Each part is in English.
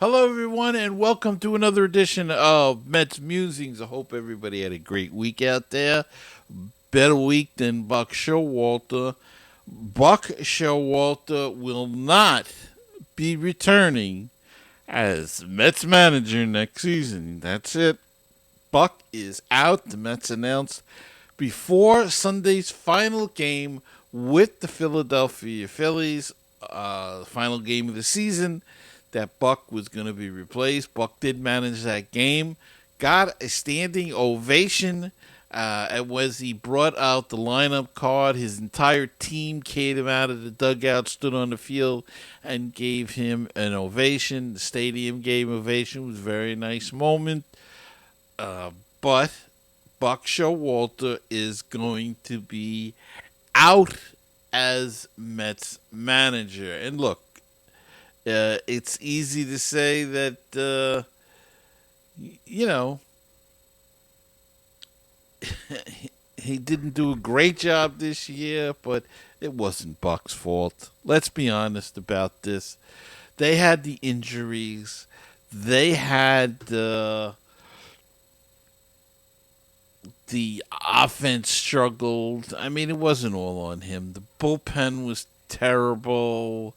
Hello, everyone, and welcome to another edition of MetsMusings. I hope everybody had a great week out there. Better week than Buck Showalter. Buck Showalter will not be returning as Mets manager next season. That's it. Buck is out. The Mets announced before Sunday's final game with the Philadelphia Phillies, final game of the season, that Buck was going to be replaced. Buck did manage that game, got a standing ovation. As he brought out the lineup card, his entire team came out of the dugout, stood on the field, and gave him an ovation. The stadium gave ovation. It was a very nice moment. But Buck Showalter is going to be out as Mets manager. And look, it's easy to say that, you know, he didn't do a great job this year, but it wasn't Buck's fault. Let's be honest about this. They had the injuries. They had the offense struggled. I mean, it wasn't all on him. The bullpen was terrible.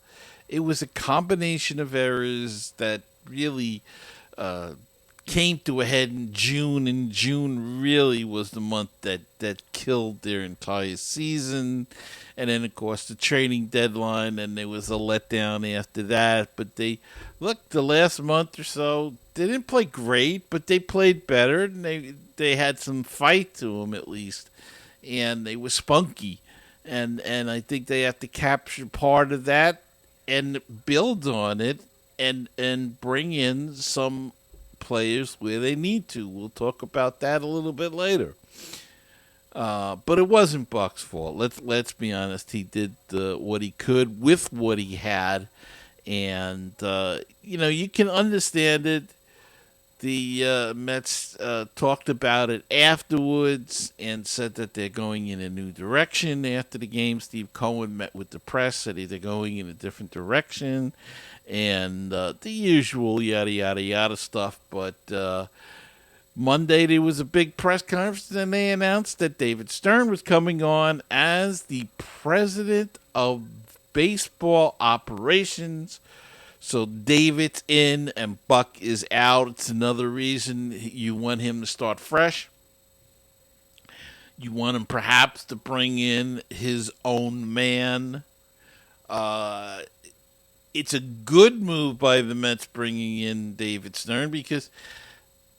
It was a combination of errors that really uh, came to a head in June, and June really was the month that killed their entire season. And then, of course, the trading deadline, and there was a letdown after that. But they, look, the last month or so, they didn't play great, but they played better, and they had some fight to them at least, and they were spunky. And I think they have to capture part of that and build on it and bring in some players where they need to. We'll talk about that a little bit later. But it wasn't Buck's fault. Let's be honest. He did what he could with what he had, and you can understand it. The Mets talked about it afterwards and said that they're going in a new direction. After the game, Steve Cohen met with the press, said they're going in a different direction, and the usual yada yada yada stuff. But Monday there was a big press conference, and they announced that David Stern was coming on as the president of baseball operations. So David's in and Buck is out. It's another reason you want him to start fresh. You want him perhaps to bring in his own man. Uh, it's a good move by the Mets bringing in David Stern because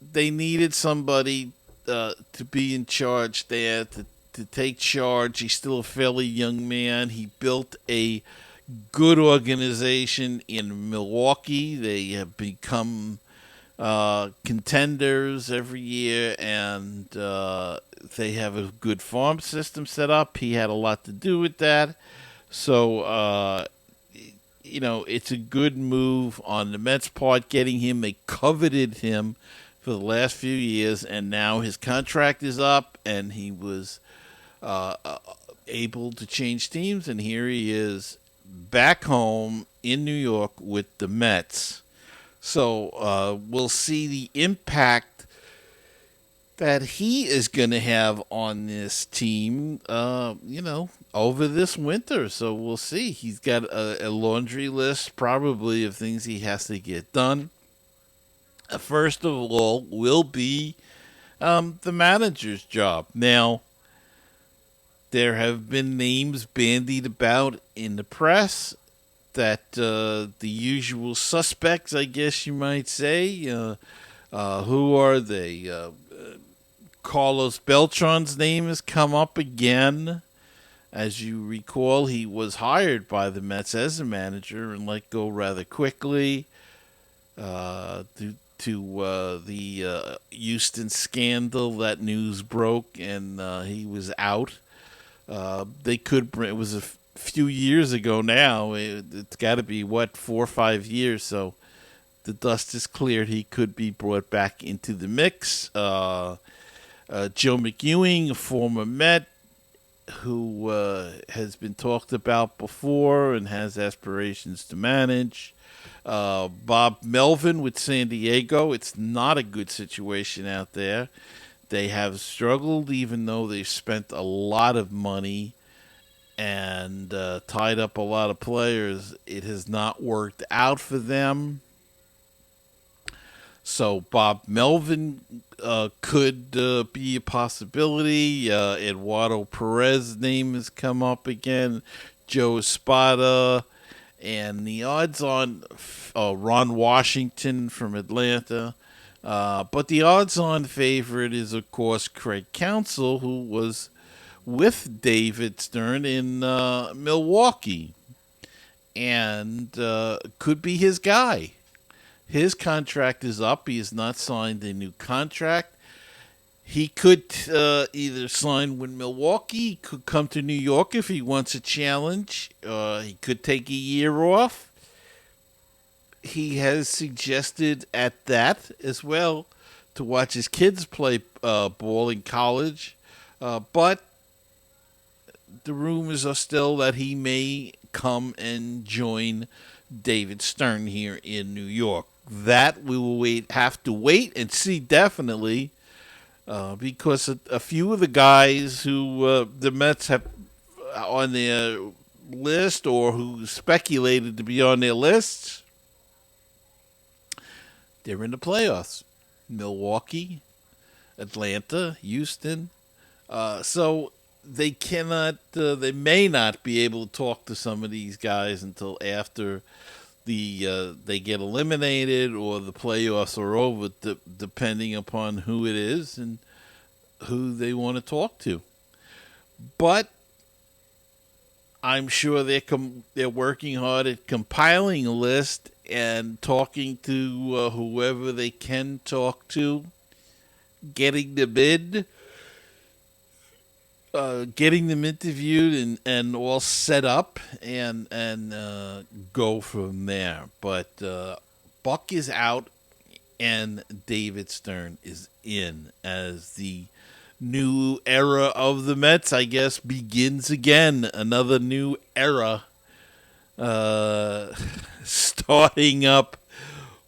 they needed somebody to be in charge there, to take charge. He's still a fairly young man. He built a good organization in Milwaukee. They have become contenders every year, and they have a good farm system set up. He had a lot to do with that. So, it's a good move on the Mets' part getting him. They coveted him for the last few years, and now his contract is up, and he was able to change teams, and here he is back home in New York with the Mets. So we'll see the impact that he is going to have on this team, over this winter. So we'll see. He's got a laundry list probably of things he has to get done. First of all, will be the manager's job. Now, there have been names bandied about in the press that the usual suspects, I guess you might say. Who are they? Carlos Beltran's name has come up again. As you recall, he was hired by the Mets as a manager and let go rather quickly due to the Houston scandal. That news broke, and he was out. They could bring. It was a few years ago now. It's got to be 4 or 5 years. So the dust is cleared. He could be brought back into the mix. Joe McEwing, a former Met, who has been talked about before and has aspirations to manage. Bob Melvin with San Diego. It's not a good situation out there. They have struggled, even though they've spent a lot of money and tied up a lot of players. It has not worked out for them. So Bob Melvin could be a possibility. Eduardo Perez name has come up again. Joe Espada. And the odds on Ron Washington from Atlanta. But the odds on favorite is, of course, Craig Counsell, who was with David Stern in Milwaukee and could be his guy. His contract is up. He has not signed a new contract. He could either sign with Milwaukee, he could come to New York if he wants a challenge. He could take a year off. He has suggested at that as well to watch his kids play ball in college. But the rumors are still that he may come and join David Stern here in New York. That we will have to wait and see definitely. Because a few of the guys who the Mets have on their list or who speculated to be on their lists, they're in the playoffs. Milwaukee, Atlanta, Houston. So they they may not be able to talk to some of these guys until after they get eliminated or the playoffs are over, depending upon who it is and who they want to talk to. But I'm sure they're working hard at compiling a list and talking to whoever they can talk to, getting the bid, getting them interviewed and all set up and go from there. But Buck is out and David Stern is in as the new era of the Mets, I guess, begins again. Another new era starting up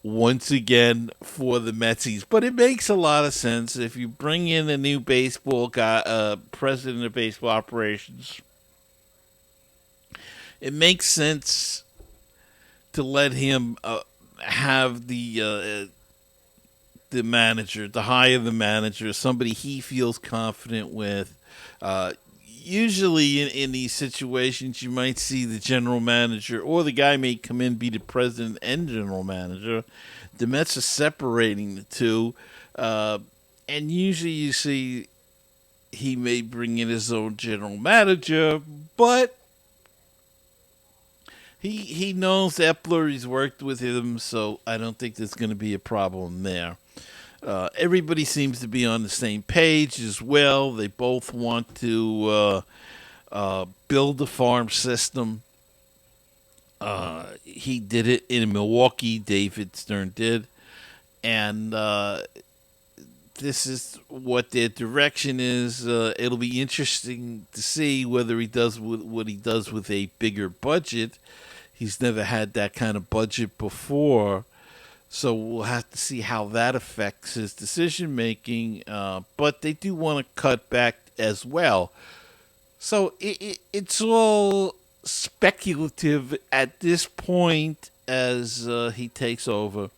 once again for the Metsies. But it makes a lot of sense if you bring in a new baseball guy, president of baseball operations. It makes sense to let him have the manager, to hire the manager, somebody he feels confident with. Usually in these situations, you might see the general manager or the guy may come in, be the president and general manager. The Mets are separating the two. And usually you see he may bring in his own general manager, but he knows Epler. He's worked with him, so I don't think there's going to be a problem there. Everybody seems to be on the same page as well. They both want to build a farm system. He did it in Milwaukee. David Stern did. And this is what their direction is. It'll be interesting to see whether he does what he does with a bigger budget. He's never had that kind of budget before. So we'll have to see how that affects his decision making. But they do want to cut back as well. So it's all speculative at this point as he takes over.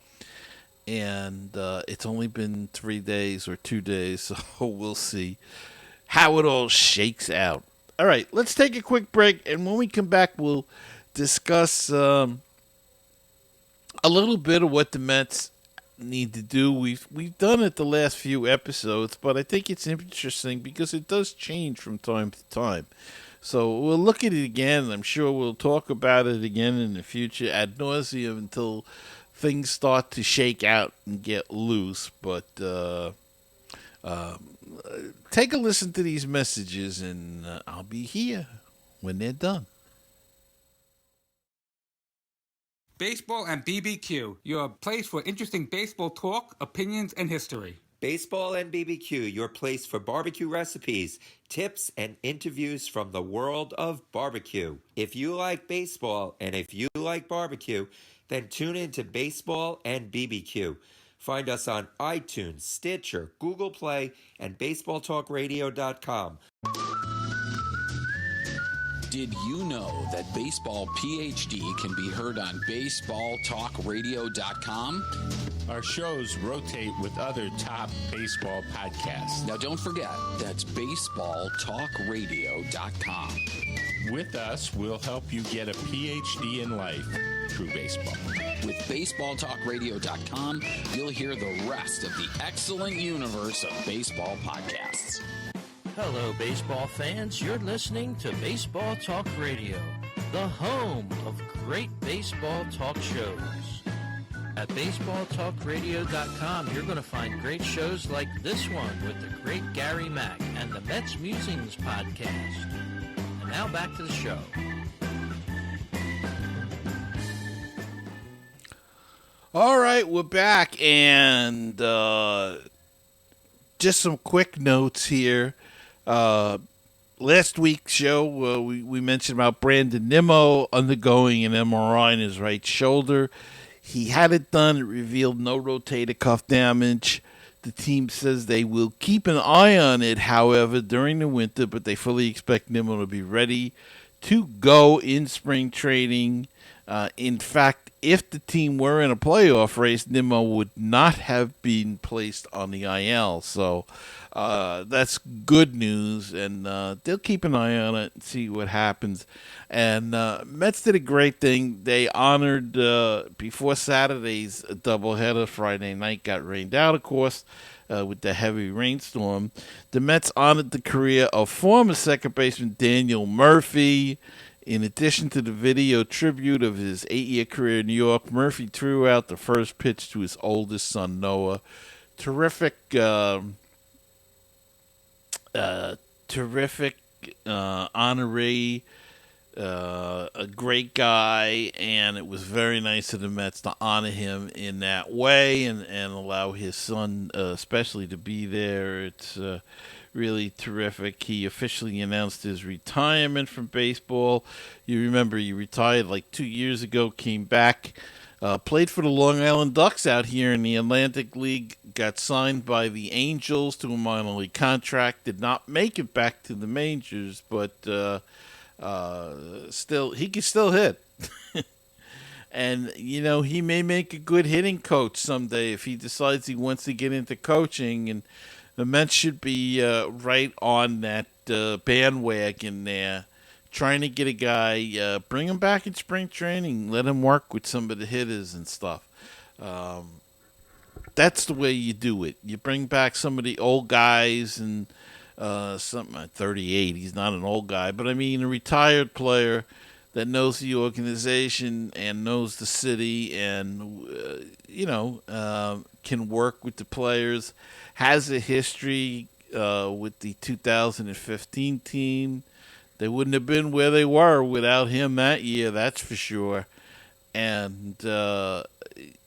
And it's only been 3 days or 2 days. So we'll see how it all shakes out. All right, let's take a quick break. And when we come back, we'll discuss a little bit of what the Mets need to do. We've done it the last few episodes, but I think it's interesting because it does change from time to time. So we'll look at it again. I'm sure we'll talk about it again in the future ad nauseum until things start to shake out and get loose. But take a listen to these messages, and I'll be here when they're done. Baseball and BBQ, your place for interesting baseball talk, opinions, and history. Baseball and BBQ, your place for barbecue recipes, tips, and interviews from the world of barbecue. If you like baseball and if you like barbecue, then tune in to Baseball and BBQ. Find us on iTunes, Stitcher, Google Play, and BaseballTalkRadio.com. Did you know that Baseball PhD can be heard on BaseballTalkRadio.com? Our shows rotate with other top baseball podcasts. Now don't forget, that's BaseballTalkRadio.com. With us, we'll help you get a PhD in life through baseball. With BaseballTalkRadio.com, you'll hear the rest of the excellent universe of baseball podcasts. Hello, baseball fans. You're listening to Baseball Talk Radio, the home of great baseball talk shows. At BaseballTalkRadio.com, you're going to find great shows like this one with the great Gary Mack and the MetsMusings podcast. And now back to the show. All right, we're back, and just some quick notes here. Last week's show, we mentioned about Brandon Nimmo undergoing an MRI in his right shoulder. He had it done. It revealed no rotator cuff damage. The team says they will keep an eye on it, however, during the winter, but they fully expect Nimmo to be ready to go in spring training. In fact, if the team were in a playoff race, Nimmo would not have been placed on the IL. So that's good news, and they'll keep an eye on it and see what happens. And Mets did a great thing. They honored, before Saturday's doubleheader, Friday night got rained out, of course, with the heavy rainstorm. The Mets honored the career of former second baseman Daniel Murphy. In addition to the video tribute of his 8-year career in New York, Murphy threw out the first pitch to his oldest son, Noah. Terrific honoree, a great guy, and it was very nice of the Mets to honor him in that way and allow his son especially to be there. It's really terrific. He officially announced his retirement from baseball. You remember he retired like 2 years ago, came back, played for the Long Island Ducks out here in the Atlantic League, got signed by the Angels to a minor league contract, did not make it back to the majors, but still, he can still hit. And, you know, he may make a good hitting coach someday if he decides he wants to get into coaching, and the Mets should be right on that bandwagon there, trying to get a guy, bring him back in spring training, let him work with some of the hitters and stuff. That's the way you do it. You bring back some of the old guys and something at 38. He's not an old guy, but I mean a retired player that knows the organization and knows the city and, can work with the players, has a history with the 2015 team. They wouldn't have been where they were without him that year, that's for sure. And,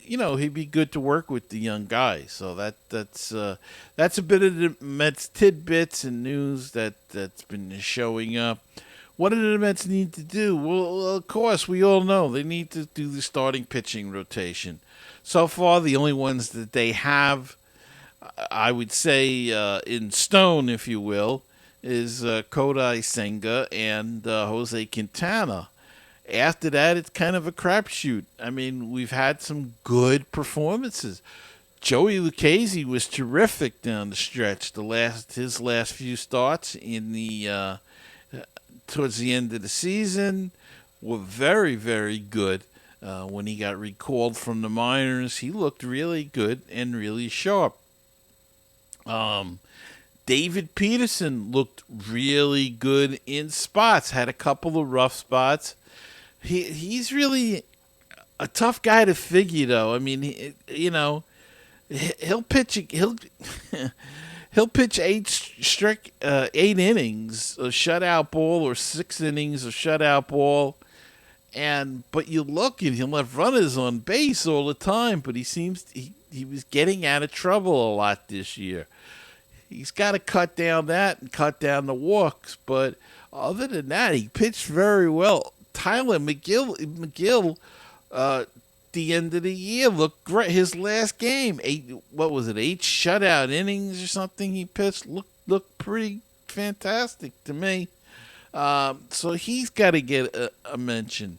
he'd be good to work with the young guys. So that's a bit of the Mets tidbits and news that's been showing up. What do the Mets need to do? Well, of course, we all know they need to do the starting pitching rotation. So far, the only ones that they have, I would say, in stone, if you will, is Kodai Senga and Jose Quintana. After that, it's kind of a crapshoot. I mean, we've had some good performances. Joey Lucchesi was terrific down the stretch. His last few starts in the towards the end of the season were very, very good. When he got recalled from the minors, he looked really good and really sharp. David Peterson looked really good in spots. Had a couple of rough spots. He's really a tough guy to figure, though. I mean, he'll pitch he'll pitch 8 innings of shutout ball or 6 innings of shutout ball, but you look and he'll have runners on base all the time. But he he was getting out of trouble a lot this year. He's got to cut down that and cut down the walks. But other than that, he pitched very well. Tyler McGill, the end of the year looked great. His last game, what was it, 8 shutout innings or something he pitched, looked pretty fantastic to me. So he's got to get a mention.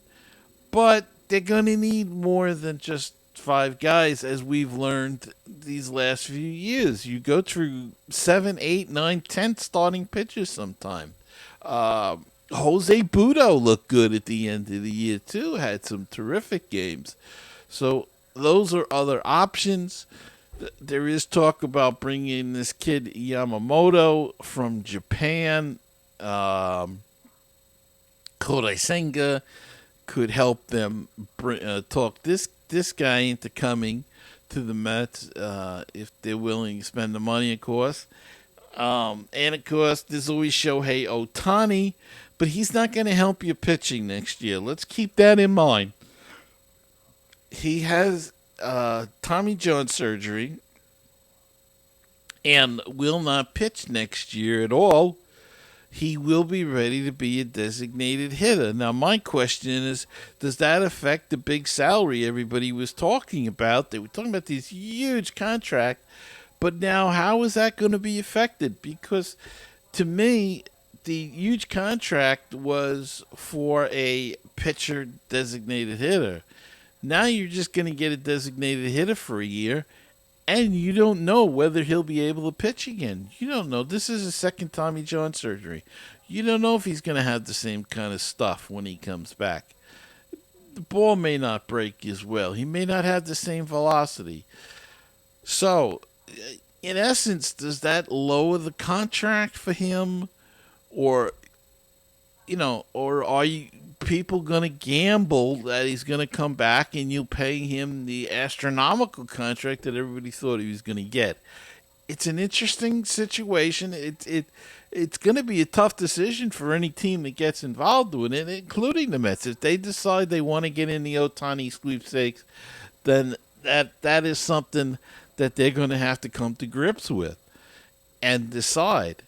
But they're going to need more than just 5 guys, as we've learned these last few years. You go through 7, 8, 9, 10 starting pitchers sometime. Jose Budo looked good at the end of the year, too. Had some terrific games. So those are other options. There is talk about bringing this kid Yamamoto from Japan. Kodai Senga could help them talk this guy into coming to the Mets if they're willing to spend the money, of course. And of course, there's always Shohei Ohtani, but he's not going to help you pitching next year. Let's keep that in mind. He has Tommy John surgery and will not pitch next year at all. He will be ready to be a designated hitter. Now, my question is, does that affect the big salary everybody was talking about? They were talking about this huge contract, but now how is that going to be affected? Because to me, the huge contract was for a pitcher designated hitter. Now you're just going to get a designated hitter for a year, and you don't know whether he'll be able to pitch again. You don't know. This is his second Tommy John surgery. You don't know if he's going to have the same kind of stuff when he comes back. The ball may not break as well. He may not have the same velocity. So, in essence, does that lower the contract for him? Or, or are you people going to gamble that he's going to come back and you pay him the astronomical contract that everybody thought he was going to get? It's an interesting situation. It's going to be a tough decision for any team that gets involved with it, including the Mets. If they decide they want to get in the Ohtani sweepstakes, then that is something that they're going to have to come to grips with and decide.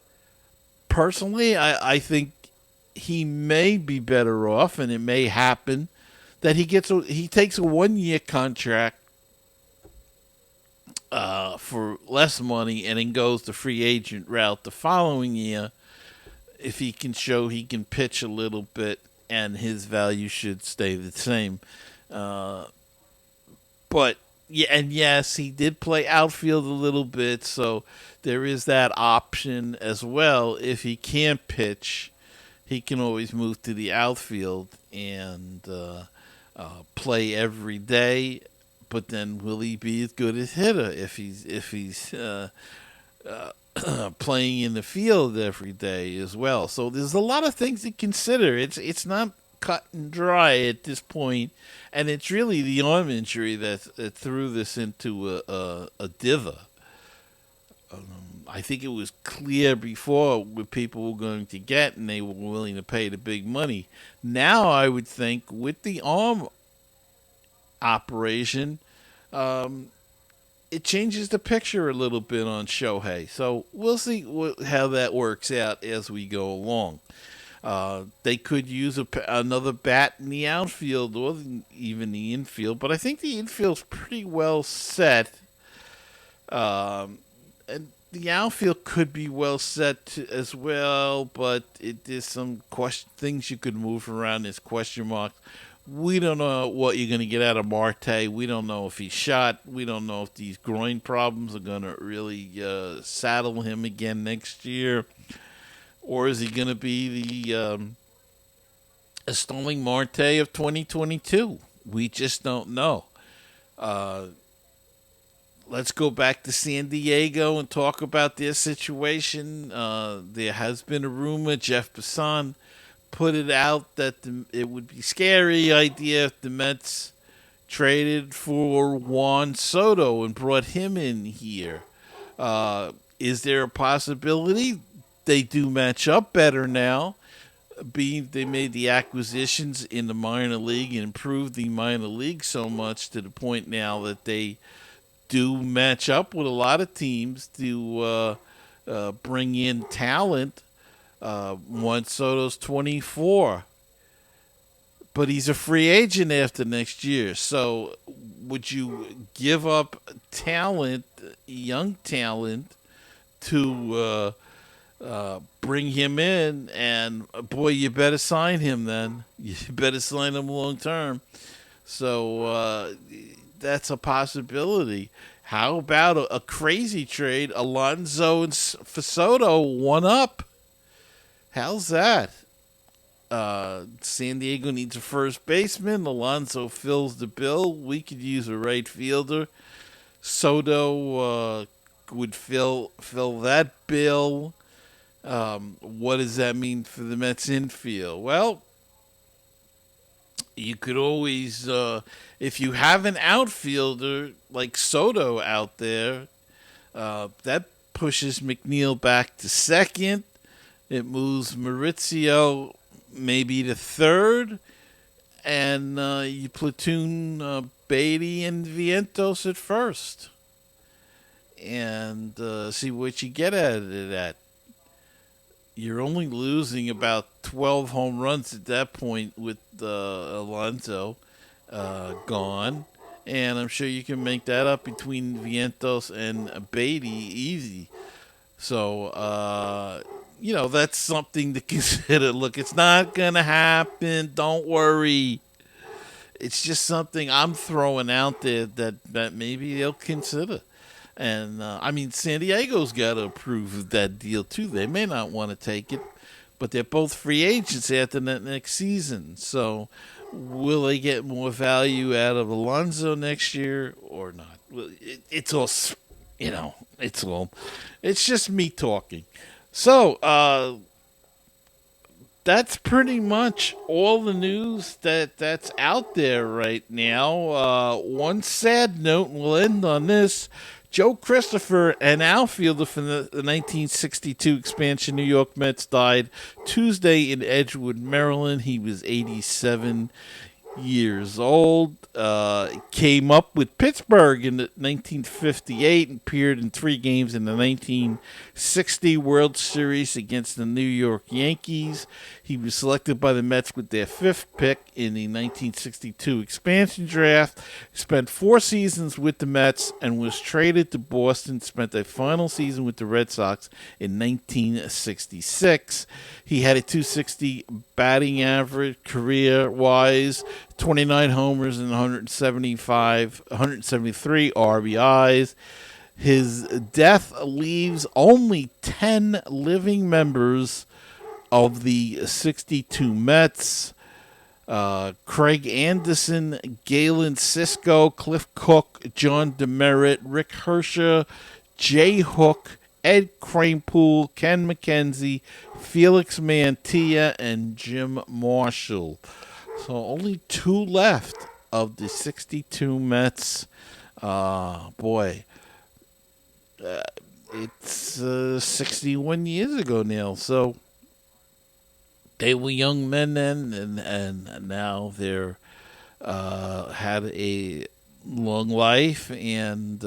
Personally, I think he may be better off, and it may happen that he takes a 1-year contract for less money and then goes the free agent route the following year if he can show he can pitch a little bit and his value should stay the same. But yeah, and yes, he did play outfield a little bit, so there is that option as well. If he can't pitch, he can always move to the outfield and play every day. But then, will he be as good as hitter if he's playing in the field every day as well? So there's a lot of things to consider. It's not cut and dry at this point, and it's really the arm injury that threw this into a diva. I think it was clear before what people were going to get, and they were willing to pay the big money. Now, I would think with the arm operation, it changes the picture a little bit on Shohei. So we'll see how that works out as we go along. They could use another bat in the outfield or even the infield, but I think the infield's pretty well set. And the outfield could be well set as well, but there's some things you could move around. There's question marks. We don't know what you're going to get out of Marte. We don't know if he's shot. We don't know if these groin problems are going to really saddle him again next year. Or is he going to be the Starling Marte of 2022? We just don't know. Let's go back to San Diego and talk about their situation. There has been a rumor, Jeff Passan put it out, that it would be a scary idea if the Mets traded for Juan Soto and brought him in here. Is there a possibility they do match up better now? Being they made the acquisitions in the minor league and improved the minor league so much to the point now that they do match up with a lot of teams to bring in talent. Juan Soto's 24, but he's a free agent after next year. So would you give up talent, young talent, to bring him in? And boy, you better sign him then. You better sign him long term. So that's a possibility. How about a crazy trade? Alonso and Soto one up. How's that? San Diego needs a first baseman. Alonso fills the bill. We could use a right fielder. Soto would fill that bill. What does that mean for the Mets infield? Well, you could always, if you have an outfielder like Soto out there, that pushes McNeil back to second. It moves Maurizio maybe to third, and you platoon Beatty and Vientos at first, and see what you get out of that. You're only losing about 12 home runs at that point with Alonso gone, and I'm sure you can make that up between Vientos and Beatty easy. So, that's something to consider. Look, it's not going to happen. Don't worry. It's just something I'm throwing out there that maybe they'll consider. And, San Diego's got to approve of that deal, too. They may not want to take it, but they're both free agents after that next season. So will they get more value out of Alonso next year or not? Well, it's all, it's just me talking. So, that's pretty much all the news that's out there right now. One sad note, and we'll end on this. Joe Christopher, an outfielder from the 1962 expansion New York Mets, died Tuesday in Edgewood, Maryland. He was 87 years old. Came up with Pittsburgh in 1958 and appeared in 3 games in the 1960 World Series against the New York Yankees. He was selected by the Mets with their 5th pick in the 1962 expansion draft. Spent 4 seasons with the Mets and was traded to Boston. Spent a final season with the Red Sox in 1966. He had a .260 batting average career-wise, 29 homers and 173 RBIs. His death leaves only 10 living members of the 62 Mets. Craig Anderson, Galen Cisco, Cliff Cook, John Demerit, Rick Hersher, Jay Hook, Ed Kranepool, Ken McKenzie, Felix Mantilla, and Jim Marshall. So only 2 left of the 62 Mets. It's 61 years ago now. So they were young men then, and now they're had a long life, and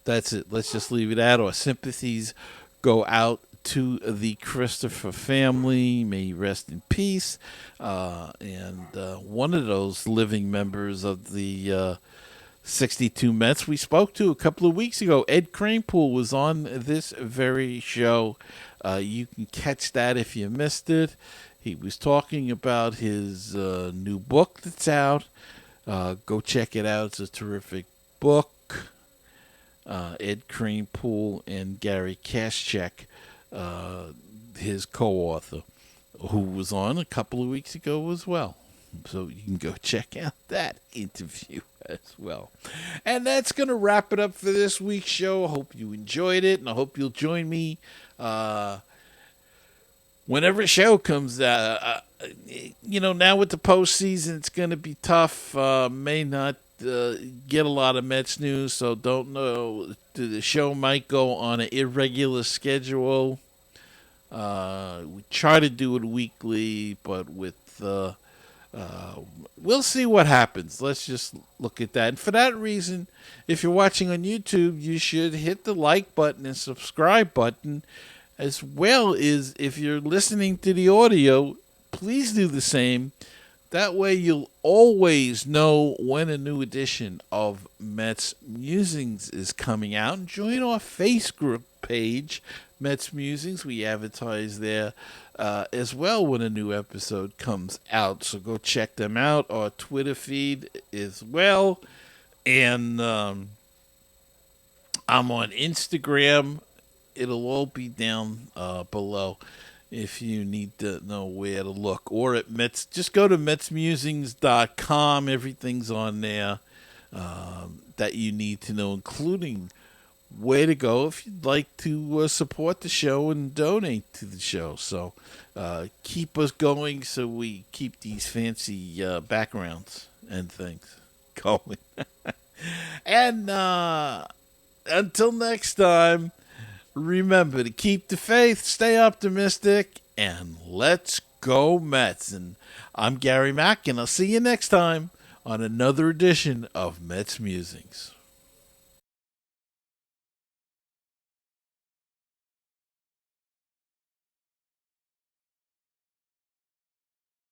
that's it. Let's just leave it at. Our sympathies go out to the Christopher family. May he rest in peace. And one of those living members of the 62 Mets we spoke to a couple of weeks ago, Ed Kranepool, was on this very show. You can catch that if you missed it. He was talking about his new book that's out. Go check it out. It's a terrific book. Ed Kranepool and Gary Kaschek, his co-author, who was on a couple of weeks ago as well. So you can go check out that interview as well. And that's going to wrap it up for this week's show. I hope you enjoyed it, and I hope you'll join me whenever a show comes out. Now with the postseason, it's going to be tough. May not get a lot of Mets news, so don't know. The show might go on an irregular schedule. We try to do it weekly, but with We'll see what happens. Let's just look at that. And for that reason, if you're watching on YouTube, you should hit the like button and subscribe button, as well as if you're listening to the audio, please do the same. That way you'll always know when a new edition of Mets Musings is coming out. And join our Facebook page, Mets Musings. We advertise there as well when a new episode comes out. So go check them out. Our Twitter feed as well. And I'm on Instagram. It'll all be down below if you need to know where to look. Or at Mets, just go to MetsMusings.com. Everything's on there that you need to know, including where to go if you'd like to support the show and donate to the show. So keep us going so we keep these fancy backgrounds and things going. And until next time, remember to keep the faith, stay optimistic, and let's go Mets. And I'm Gary Mack, and I'll see you next time on another edition of Mets Musings.